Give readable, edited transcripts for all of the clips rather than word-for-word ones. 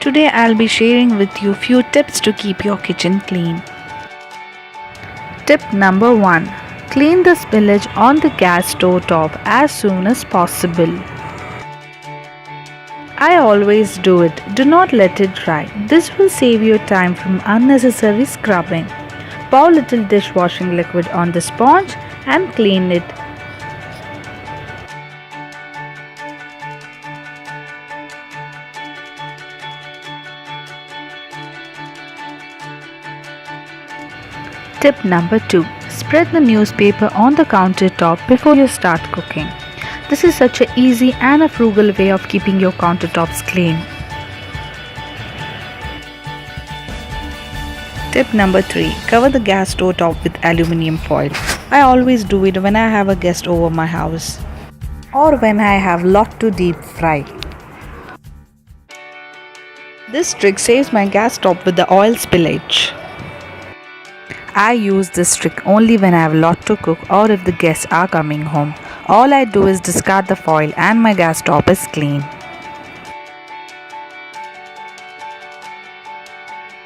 Today I'll be sharing with you few tips to keep your kitchen clean. Tip number 1. Clean the spillage on the gas stove top as soon as possible. I always do it. Do not let it dry. This will save you time from unnecessary scrubbing. Pour little dishwashing liquid on the sponge and clean it. Tip number 2. Spread the newspaper on the countertop before you start cooking. This is such an easy and a frugal way of keeping your countertops clean. Tip number 3. Cover the gas stove top with aluminium foil. I always do it when I have a guest over my house or when I have lot to deep fry. This trick saves my gas stove with the oil spillage. I use this trick only when I have a lot to cook or if the guests are coming home. All I do is discard the foil and my gas top is clean.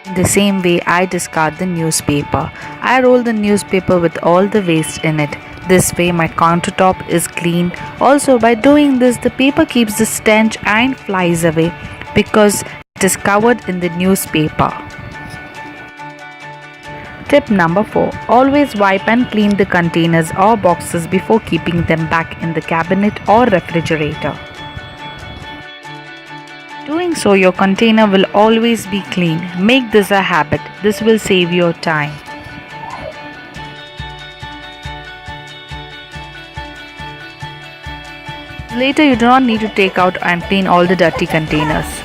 In the same way, I discard the newspaper. I roll the newspaper with all the waste in it. This way my countertop is clean. Also, by doing this, the paper keeps the stench and flies away because it is covered in the newspaper. Tip number 4. Always wipe and clean the containers or boxes before keeping them back in the cabinet or refrigerator. Doing so, your container will always be clean. Make this a habit. This will save your time. Later, you do not need to take out and clean all the dirty containers.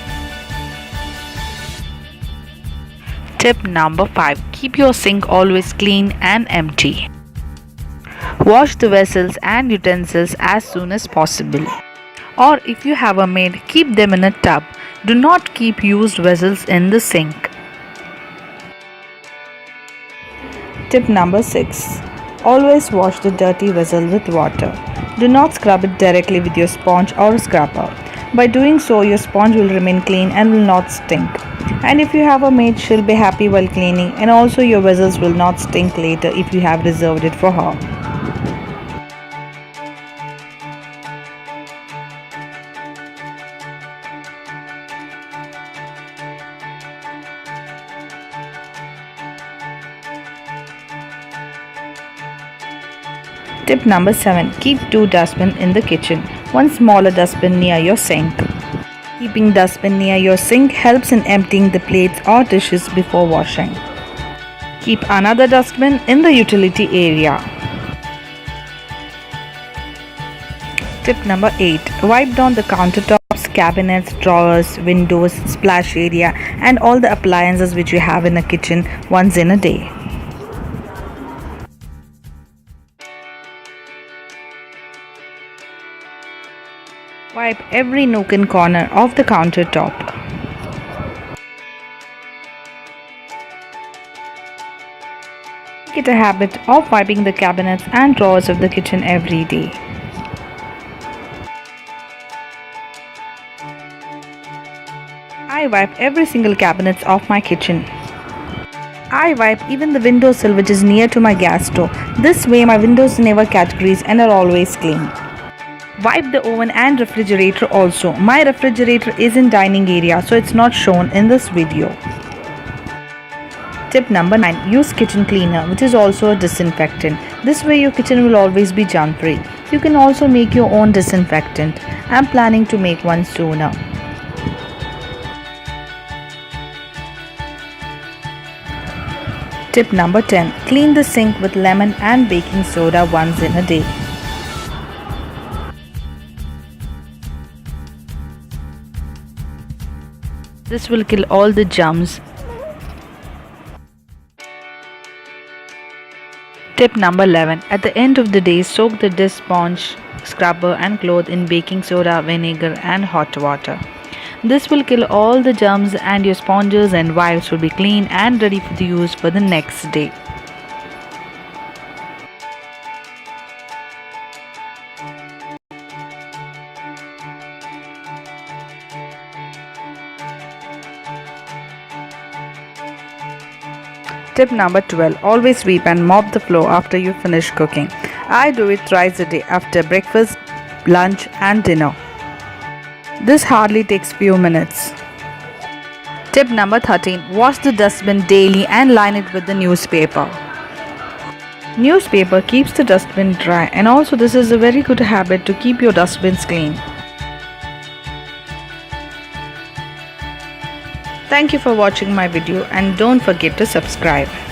Tip number 5. Keep your sink always clean and empty. Wash the vessels and utensils as soon as possible. Or if you have a maid, keep them in a tub. Do not keep used vessels in the sink. Tip number 6. Always wash the dirty vessel with water. Do not scrub it directly with your sponge or scrubber. By doing so, your sponge will remain clean and will not stink. And if you have a maid, she'll be happy while cleaning, and also your vessels will not stink later if you have reserved it for her. Tip number 7. Keep 2 dustbins in the kitchen. One smaller dustbin near your sink. Keeping dustbin near your sink helps in emptying the plates or dishes before washing. Keep another dustbin in the utility area. Tip number 8. Wipe down the countertops, cabinets, drawers, windows, splash area and all the appliances which you have in a kitchen once in a day. Wipe every nook and corner of the countertop. Make it a habit of wiping the cabinets and drawers of the kitchen every day. I wipe every single cabinet of my kitchen. I wipe even the windowsill which is near to my gas stove. This way my windows never catch grease and are always clean. Wipe the oven and refrigerator also. My refrigerator is in dining area, so it's not shown in this video. Tip number 9. Use kitchen cleaner, which is also a disinfectant. This way your kitchen will always be germ free. You can also make your own disinfectant. I'm planning to make one sooner. Tip number 10. Clean the sink with lemon and baking soda once in a day. This will kill all the germs. Tip number 11. At the end of the day, soak the dish sponge, scrubber and cloth in baking soda, vinegar and hot water. This will kill all the germs and your sponges and wires will be clean and ready for the use for the next day. Tip number 12. Always sweep and mop the floor after you finish cooking. I do it thrice a day after breakfast, lunch and dinner. This hardly takes few minutes. Tip number 13. Wash the dustbin daily and line it with the newspaper. Newspaper keeps the dustbin dry, and also this is a very good habit to keep your dustbins clean. Thank you for watching my video and don't forget to subscribe.